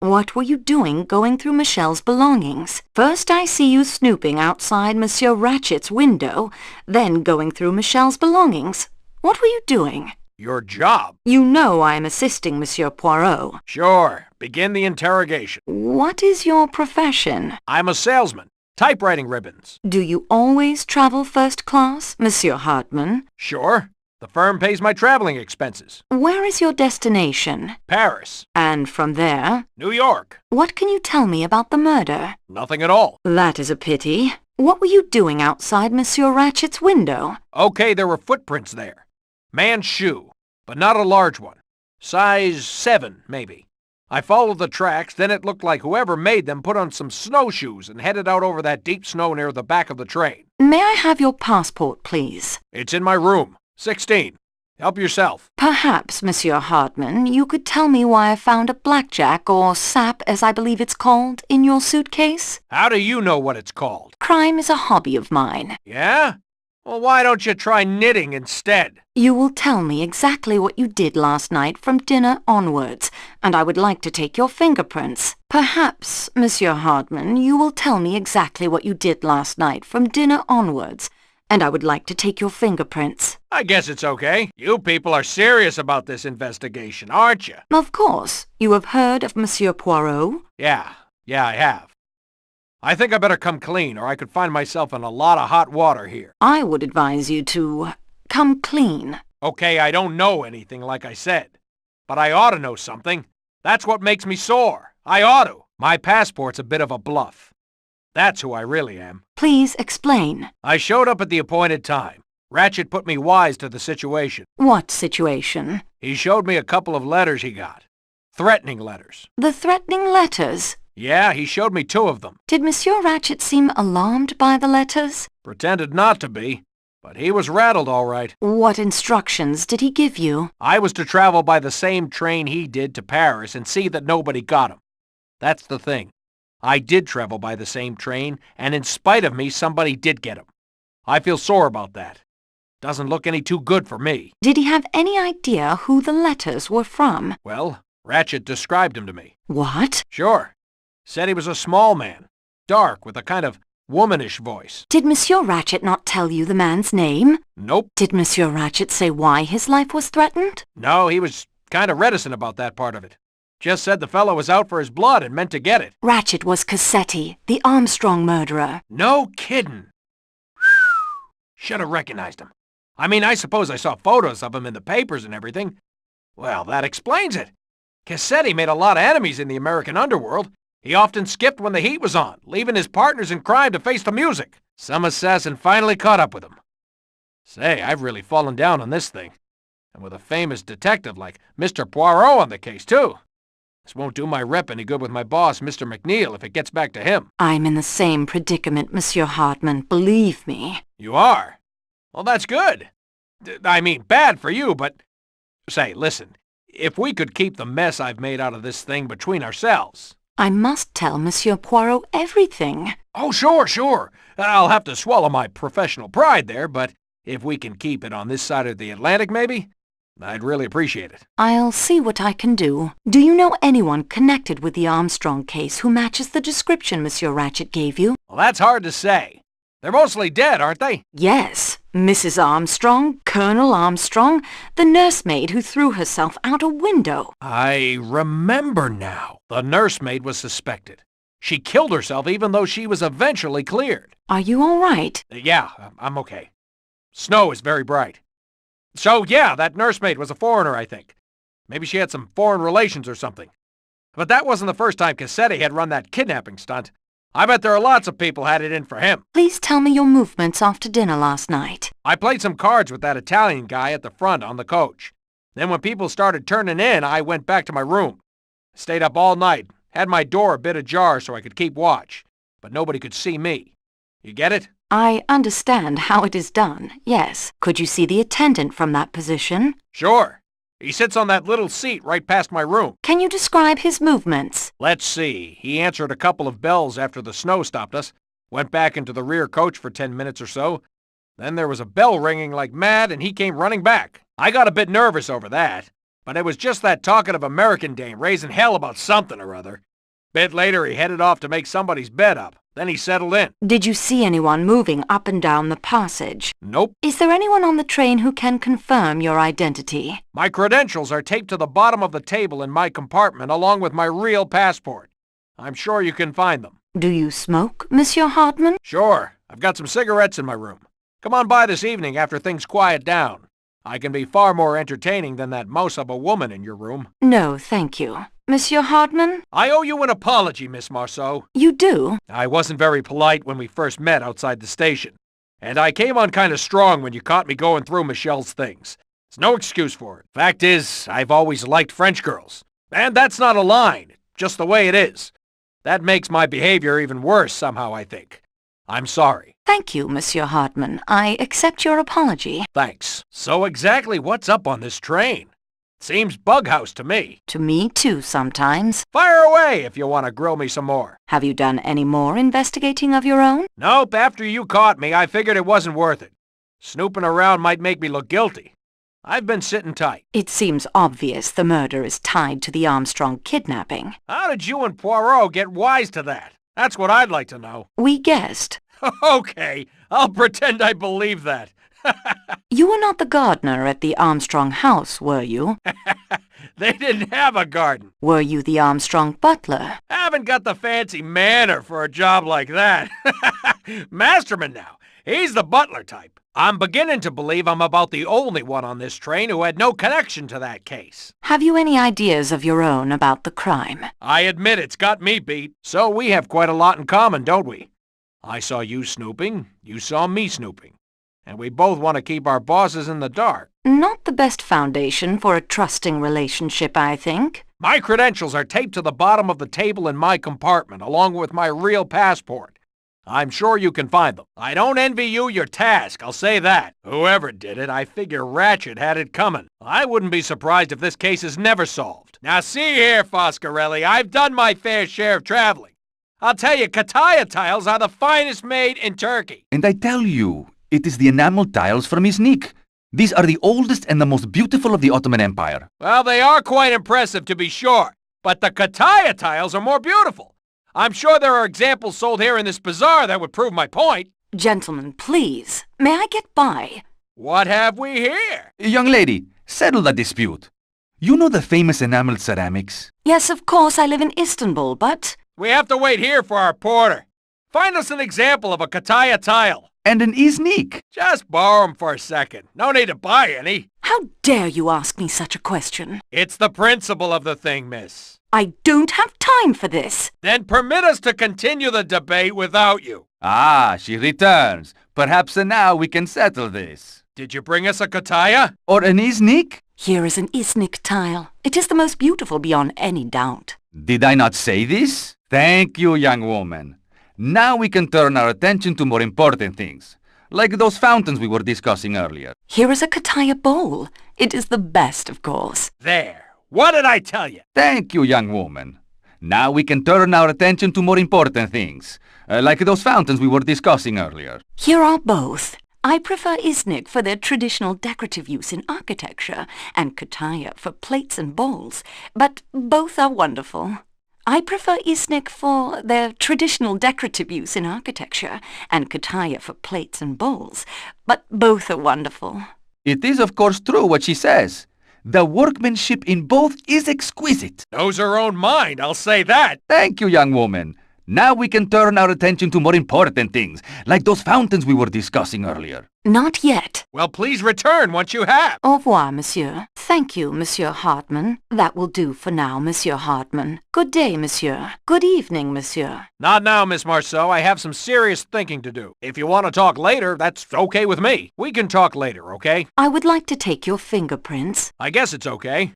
What were you doing going through Michelle's belongings? First I see you snooping outside Monsieur Ratchet's window, then going through Michelle's belongings. What were you doing? Your job. You know I am assisting Monsieur Poirot. Sure. Begin the interrogation. What is your profession? I'm a salesman. Typewriting ribbons. Do you always travel first class, Monsieur Hardman? Sure. The firm pays my traveling expenses. Where is your destination? Paris. And from there? New York. What can you tell me about the murder? Nothing at all. That is a pity. What were you doing outside Monsieur Ratchet's window? Okay, there were footprints there. Man's shoe, but not a large one. Size 7, maybe. I followed the tracks, then it looked like whoever made them put on some snowshoes and headed out over that deep snow near the back of the train. May I have your passport, please? It's in my room. 16. Help yourself. Perhaps, Monsieur Hardman, you could tell me why I found a blackjack, or sap as I believe it's called, in your suitcase? How do you know what it's called? Crime is a hobby of mine. Yeah? Well, why don't you try knitting instead? You will tell me exactly what you did last night from dinner onwards, and I would like to take your fingerprints. Perhaps, Monsieur Hardman, you will tell me exactly what you did last night from dinner onwards, and I would like to take your fingerprints. I guess it's okay. You people are serious about this investigation, aren't you? Of course. You have heard of Monsieur Poirot? Yeah, I have. I think I better come clean, or I could find myself in a lot of hot water here. I would advise you to come clean. Okay, I don't know anything, like I said. But I ought to know something. That's what makes me sore. I ought to. My passport's a bit of a bluff. That's who I really am. Please explain. I showed up at the appointed time. Ratchet put me wise to the situation. What situation? He showed me a couple of letters he got. Threatening letters. The threatening letters? Yeah, he showed me 2 of them. Did Monsieur Ratchet seem alarmed by the letters? Pretended not to be, but he was rattled all right. What instructions did he give you? I was to travel by the same train he did to Paris and see that nobody got him. That's the thing. I did travel by the same train, and in spite of me, somebody did get him. I feel sore about that. Doesn't look any too good for me. Did he have any idea who the letters were from? Well, Ratchet described him to me. What? Sure. Said he was a small man, dark, with a kind of womanish voice. Did Monsieur Ratchet not tell you the man's name? Nope. Did Monsieur Ratchet say why his life was threatened? No, he was kind of reticent about that part of it. Just said the fellow was out for his blood and meant to get it. Ratchet was Cassetti, the Armstrong murderer. No kiddin'. Should have recognized him. I mean, I suppose I saw photos of him in the papers and everything. Well, that explains it. Cassetti made a lot of enemies in the American underworld. He often skipped when the heat was on, leaving his partners in crime to face the music. Some assassin finally caught up with him. Say, I've really fallen down on this thing. And with a famous detective like Mr. Poirot on the case, too. This won't do my rep any good with my boss, Mr. McNeil, if it gets back to him. I'm in the same predicament, Monsieur Hardman, believe me. You are? Well, that's good. I mean, bad for you, but... Say, listen, if we could keep the mess I've made out of this thing between ourselves... I must tell Monsieur Poirot everything. Oh, sure. I'll have to swallow my professional pride there, but if we can keep it on this side of the Atlantic, maybe, I'd really appreciate it. I'll see what I can do. Do you know anyone connected with the Armstrong case who matches the description Monsieur Ratchet gave you? Well, that's hard to say. They're mostly dead, aren't they? Yes. Mrs. Armstrong, Colonel Armstrong, the nursemaid who threw herself out a window. I remember now. The nursemaid was suspected. She killed herself even though she was eventually cleared. Are you all right? Yeah, I'm okay. Snow is very bright. So, yeah, that nursemaid was a foreigner, I think. Maybe she had some foreign relations or something. But that wasn't the first time Cassetti had run that kidnapping stunt. I bet there are lots of people had it in for him. Please tell me your movements after dinner last night. I played some cards with that Italian guy at the front on the coach. Then when people started turning in, I went back to my room. Stayed up all night, had my door a bit ajar so I could keep watch, but nobody could see me. You get it? I understand how it is done, yes. Could you see the attendant from that position? Sure. He sits on that little seat right past my room. Can you describe his movements? Let's see. He answered a couple of bells after the snow stopped us, went back into the rear coach for 10 minutes or so. Then there was a bell ringing like mad, and he came running back. I got a bit nervous over that, but it was just that talkative American dame raising hell about something or other. Bit later, he headed off to make somebody's bed up. Then he settled in. Did you see anyone moving up and down the passage? Nope. Is there anyone on the train who can confirm your identity? My credentials are taped to the bottom of the table in my compartment along with my real passport. I'm sure you can find them. Do you smoke, Monsieur Hardman? Sure. I've got some cigarettes in my room. Come on by this evening after things quiet down. I can be far more entertaining than that mouse of a woman in your room. No, thank you. Monsieur Hardman? I owe you an apology, Miss Marceau. You do? I wasn't very polite when we first met outside the station. And I came on kind of strong when you caught me going through Michelle's things. There's no excuse for it. Fact is, I've always liked French girls. And that's not a line, just the way it is. That makes my behavior even worse somehow, I think. I'm sorry. Thank you, Monsieur Hardman. I accept your apology. Thanks. So exactly what's up on this train? Seems bughouse to me. To me, too, sometimes. Fire away if you want to grill me some more. Have you done any more investigating of your own? Nope, after you caught me, I figured it wasn't worth it. Snooping around might make me look guilty. I've been sitting tight. It seems obvious the murder is tied to the Armstrong kidnapping. How did you and Poirot get wise to that? That's what I'd like to know. We guessed. Okay, I'll pretend I believe that. You were not the gardener at the Armstrong house, were you? They didn't have a garden. Were you the Armstrong butler? Haven't got the fancy manner for a job like that. Masterman now. He's the butler type. I'm beginning to believe I'm about the only one on this train who had no connection to that case. Have you any ideas of your own about the crime? I admit it's got me beat. So we have quite a lot in common, don't we? I saw you snooping, you saw me snooping. And we both want to keep our bosses in the dark. Not the best foundation for a trusting relationship, I think. My credentials are taped to the bottom of the table in my compartment, along with my real passport. I'm sure you can find them. I don't envy you your task, I'll say that. Whoever did it, I figure Ratchet had it coming. I wouldn't be surprised if this case is never solved. Now see here, Foscarelli, I've done my fair share of traveling. I'll tell you, Kataya tiles are the finest made in Turkey. And I tell you, it is the enamel tiles from Iznik. These are the oldest and the most beautiful of the Ottoman Empire. Well, they are quite impressive, to be sure. But the Kataya tiles are more beautiful. I'm sure there are examples sold here in this bazaar that would prove my point. Gentlemen, please, may I get by? What have we here? Young lady, settle the dispute. You know the famous enameled ceramics? Yes, of course, I live in Istanbul, but... We have to wait here for our porter. Find us an example of a Kataya tile. And an Iznik. Just borrow 'em for a second. No need to buy any. How dare you ask me such a question? It's the principle of the thing, miss. I don't have time for this. Then permit us to continue the debate without you. Ah, she returns. Perhaps now we can settle this. Did you bring us a Kataya? Or an Iznik? Here is an Iznik tile. It is the most beautiful beyond any doubt. Did I not say this? Thank you, young woman. Now we can turn our attention to more important things, like those fountains we were discussing earlier. Here is a Kataya bowl. It is the best, of course. There. What did I tell you? Thank you, young woman. Now we can turn our attention to more important things, like those fountains we were discussing earlier. Here are both. I prefer Iznik for their traditional decorative use in architecture, and Kataya for plates and bowls, but both are wonderful. I prefer Iznik for their traditional decorative use in architecture, and Kataya for plates and bowls, but both are wonderful. It is of course true what she says. The workmanship in both is exquisite. Knows her own mind, I'll say that. Thank you, young woman. Now we can turn our attention to more important things, like those fountains we were discussing earlier. Not yet. Well, please return once you have. Au revoir, monsieur. Thank you, Monsieur Hardman. That will do for now, Monsieur Hardman. Good day, monsieur. Good evening, monsieur. Not now, Miss Marceau. I have some serious thinking to do. If you want to talk later, that's okay with me. We can talk later, okay? I would like to take your fingerprints. I guess it's okay.